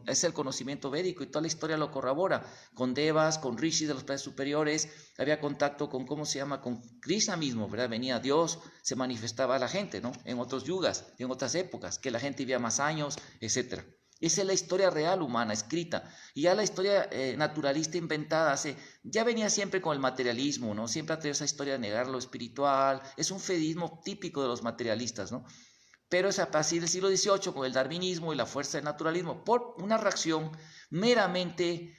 Es el conocimiento védico, y toda la historia lo corrobora. Con devas, con rishis de los planetas superiores, había contacto con, con Krishna mismo, ¿verdad? Venía Dios, se manifestaba a la gente, ¿no? En otros yugas, en otras épocas, que la gente vivía más años, etcétera. Esa es la historia real humana, escrita. Y ya la historia naturalista inventada ya venía siempre con el materialismo, ¿no? Siempre ha tenido esa historia de negar lo espiritual. Es un feísmo típico de los materialistas, ¿no? Pero es a partir del siglo XVIII, con el darwinismo y la fuerza del naturalismo, por una reacción meramente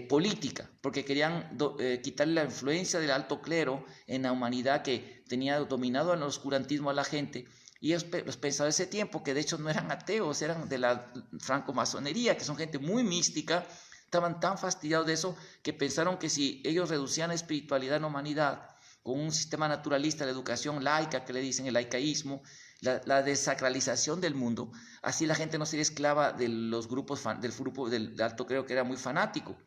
política, porque querían quitarle la influencia del alto clero en la humanidad, que tenía dominado en el oscurantismo a la gente. Y los pensadores de ese tiempo, que de hecho no eran ateos, eran de la francomasonería, que son gente muy mística, estaban tan fastidiados de eso que pensaron que si ellos reducían la espiritualidad en la humanidad con un sistema naturalista, la educación laica, que le dicen el laicaísmo, la desacralización del mundo, así la gente no sería esclava de los grupos, del grupo del alto clero, que era muy fanático.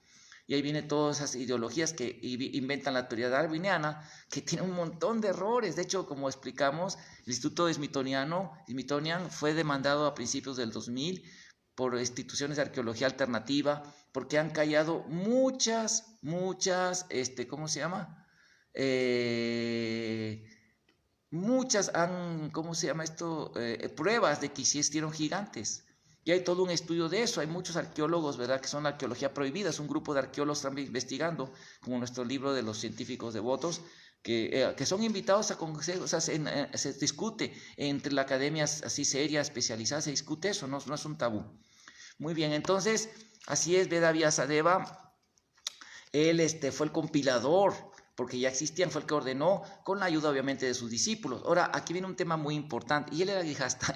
Y ahí vienen todas esas ideologías que inventan la teoría darwiniana, que tiene un montón de errores. De hecho, como explicamos, el Instituto Smithsonian fue demandado a principios del 2000 por instituciones de arqueología alternativa, porque han callado muchas, ¿cómo se llama? Muchas pruebas de que existieron gigantes. Y hay todo un estudio de eso. Hay muchos arqueólogos, ¿verdad?, que son la arqueología prohibida. Es un grupo de arqueólogos también investigando, como nuestro libro de los científicos devotos, que son invitados a consejos. O sea, se discute entre la academia así seria, especializada, se discute eso, no es un tabú. Muy bien, entonces, así es, Veda Vyasadeva. Él fue el compilador, porque ya existían, fue el que ordenó, con la ayuda obviamente de sus discípulos. Ahora, aquí viene un tema muy importante, y él era guijasta,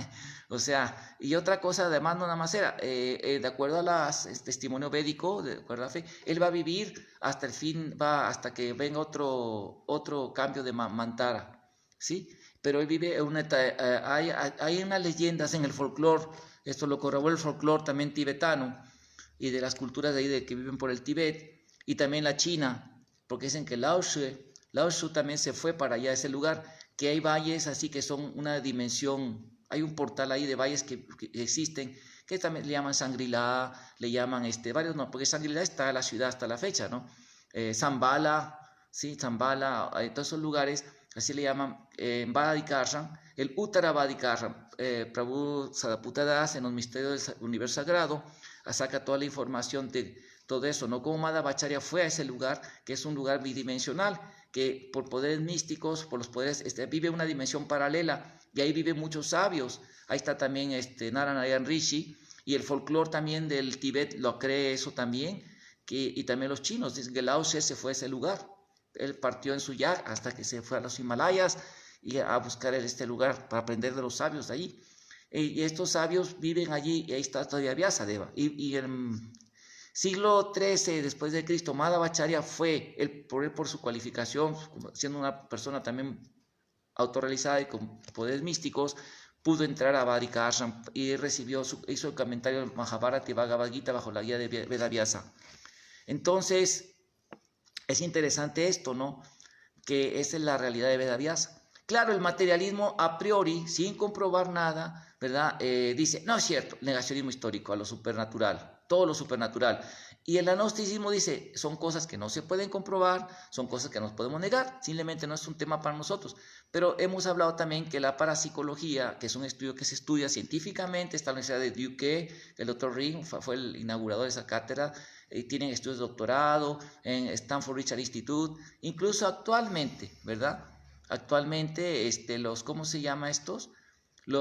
o sea, y otra cosa además no nada más era, de acuerdo a testimonio védico, de acuerdo a la fe, él va a vivir hasta el fin, hasta que venga otro cambio de Mantara, ¿sí? Pero él vive hay unas leyendas en el folclore, esto lo corroboró el folclore también tibetano, y de las culturas de ahí que viven por el Tíbet, y también la China, porque dicen que Lao Tzu también se fue para allá, a ese lugar, que hay valles así que son una dimensión, hay un portal ahí de valles que existen, que también le llaman Shangri-La, le llaman varios, no, porque Shangri-La está en la ciudad hasta la fecha, ¿no? Zambala, sí, Zambala, todos esos lugares, así le llaman, Badikaram, el Uttara Badikaram, Prabhu Sadaputa Das, en los misterios del universo sagrado, saca toda la información de todo eso, ¿no? Como Madhvacharya fue a ese lugar, que es un lugar bidimensional, que por poderes místicos, por los poderes, vive una dimensión paralela, y ahí viven muchos sabios. Ahí está también Narayana Rishi, y el folclore también del Tíbet lo cree eso también, y también los chinos, dicen que Lao Tse se fue a ese lugar. Él partió en su yak hasta que se fue a los Himalayas y a buscar este lugar para aprender de los sabios de allí. Y estos sabios viven allí, y ahí está todavía Vyasadeva. Y en siglo XIII después de Cristo, Madhvacharya fue, por su cualificación, siendo una persona también autorrealizada y con poderes místicos, pudo entrar a Badrika Ashram y hizo el comentario del Mahabharata y Bhagavad Gita bajo la guía de Vedavyasa. Entonces, es interesante esto, ¿no? Que esa es la realidad de Vedavyasa. Claro, el materialismo a priori, sin comprobar nada, ¿verdad? Dice, no es cierto, negacionismo histórico a lo supernatural, todo lo supernatural. Y el agnosticismo dice, son cosas que no se pueden comprobar, son cosas que no podemos negar, simplemente no es un tema para nosotros. Pero hemos hablado también que la parapsicología, que es un estudio que se estudia científicamente, está en la Universidad de Duke, el doctor Ring fue el inaugurador de esa cátedra, tienen estudios de doctorado en Stanford Richard Institute, incluso actualmente, ¿verdad? Actualmente, ¿cómo se llama estos?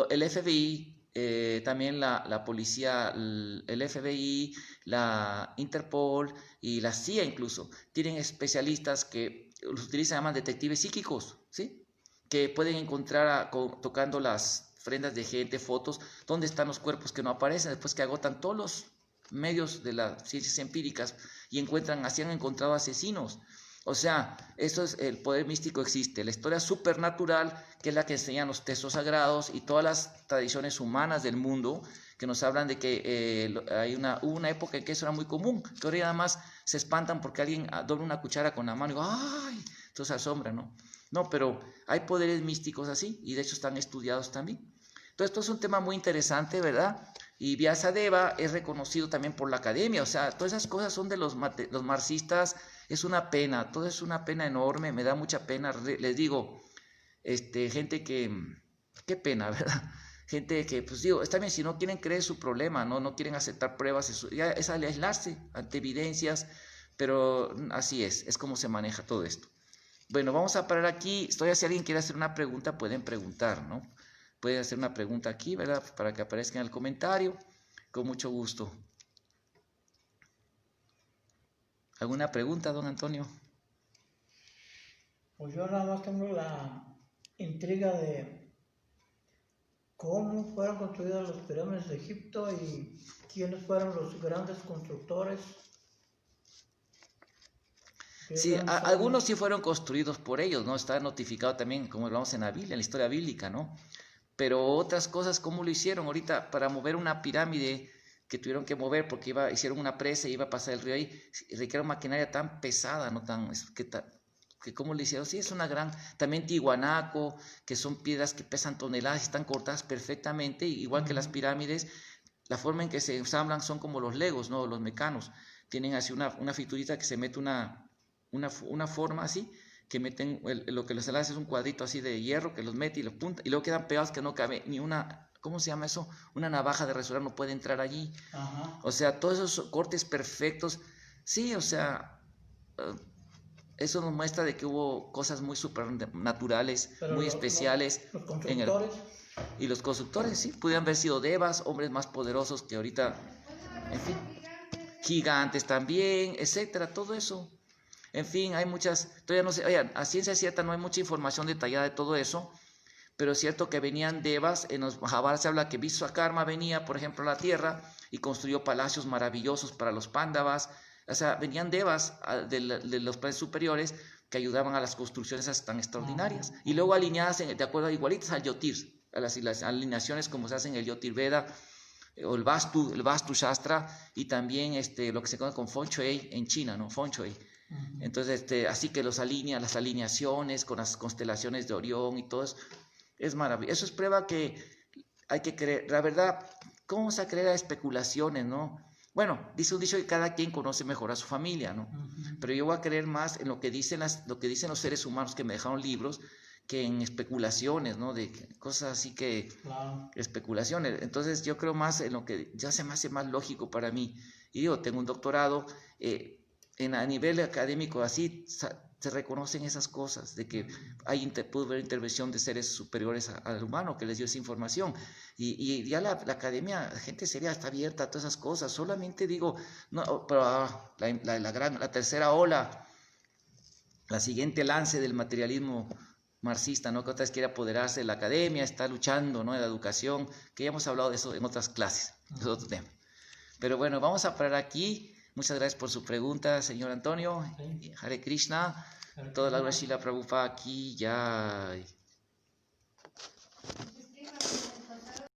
El FBI, también la policía, el FBI, la Interpol y la CIA incluso, tienen especialistas que los utilizan, llaman detectives psíquicos, ¿sí? Que pueden encontrar tocando las ofrendas de gente, fotos, dónde están los cuerpos que no aparecen, después que agotan todos los medios de las ciencias empíricas y así han encontrado asesinos. O sea, eso es el poder místico existe, la historia supernatural, que es la que enseñan los textos sagrados y todas las tradiciones humanas del mundo, que nos hablan de que hubo una época en que eso era muy común, que ahora nada más se espantan porque alguien dobla una cuchara con la mano y ¡ay! Entonces asombra, ¿no? No, pero hay poderes místicos así, y de hecho están estudiados también. Entonces, esto es un tema muy interesante, ¿verdad? Y Vyasadeva es reconocido también por la academia, o sea, todas esas cosas son de los marxistas, es una pena, todo es una pena enorme, me da mucha pena, les digo, gente qué pena, ¿verdad? Gente que, pues digo, está bien, si no quieren creer su problema, no quieren aceptar pruebas, ya es aislarse ante evidencias, pero así es como se maneja todo esto. Bueno, vamos a parar aquí. Si alguien quiere hacer una pregunta, pueden preguntar, ¿no? Pueden hacer una pregunta aquí, ¿verdad? Para que aparezca en el comentario. Con mucho gusto. ¿Alguna pregunta, don Antonio? Pues yo nada más tengo la intriga de cómo fueron construidas las pirámides de Egipto y quiénes fueron los grandes constructores. Sí, algunos sí fueron construidos por ellos, ¿no? Está notificado también, como hablamos en la Biblia, en la historia bíblica, ¿no? Pero otras cosas, ¿cómo lo hicieron? Ahorita, para mover una pirámide que tuvieron que mover porque hicieron una presa y iba a pasar el río ahí, requiere maquinaria tan pesada, ¿no? Que cómo lo hicieron. Sí, es una gran... También Tiwanaku, que son piedras que pesan toneladas y están cortadas perfectamente, igual que las pirámides. La forma en que se ensamblan son como los legos, ¿no? Los mecanos. Tienen así una fiturita que se mete una forma así, que meten, lo que les hace es un cuadrito así de hierro que los mete y los punta, y luego quedan pegados que no cabe ni una, ¿cómo se llama eso? Una navaja de rasurar no puede entrar allí. Ajá. O sea, todos esos cortes perfectos, sí, o sea, eso nos muestra de que hubo cosas muy supernaturales, muy especiales. Los constructores. Y los constructores, sí, pudieran haber sido devas, hombres más poderosos que ahorita, en fin, gigantes también, etcétera, todo eso. En fin, hay muchas, todavía no sé, oigan, a ciencia cierta no hay mucha información detallada de todo eso, pero es cierto que venían devas, en los Mahabharata se habla que Vishwakarma venía, por ejemplo, a la tierra y construyó palacios maravillosos para los Pándavas, o sea, venían devas de los planetas superiores que ayudaban a las construcciones tan extraordinarias, y luego alineadas de acuerdo igualitas al Yotir, a las alineaciones como se hacen en el Yotir Veda, o el Vastu Shastra, y también lo que se conoce con Feng Shui en China, ¿no? Feng Shui. Entonces, así que las alineaciones con las constelaciones de Orión y todo eso, es maravilloso. Eso es prueba que hay que creer. La verdad, ¿cómo vamos a creer a especulaciones, no? Bueno, dice un dicho que cada quien conoce mejor a su familia, ¿no? Pero yo voy a creer más en lo que dicen los seres humanos que me dejaron libros, que en especulaciones, ¿no? De cosas así que... Claro. Especulaciones. Entonces yo creo más en lo que ya se me hace más lógico para mí, Y yo tengo un doctorado, a nivel académico así se reconocen esas cosas, de que pudo haber intervención de seres superiores al humano que les dio esa información. Y ya la academia, la gente seria está abierta a todas esas cosas. Solamente digo, no, pero la tercera ola, la siguiente lance del materialismo marxista, ¿no? Que otra vez quiere apoderarse de la academia, está luchando, ¿no? De la educación, que ya hemos hablado de eso en otras clases, es otro tema. Pero bueno, vamos a parar aquí. Muchas gracias por su pregunta, señor Antonio. Hare Krishna. Toda la gloria Srila Prabhupada aquí ya.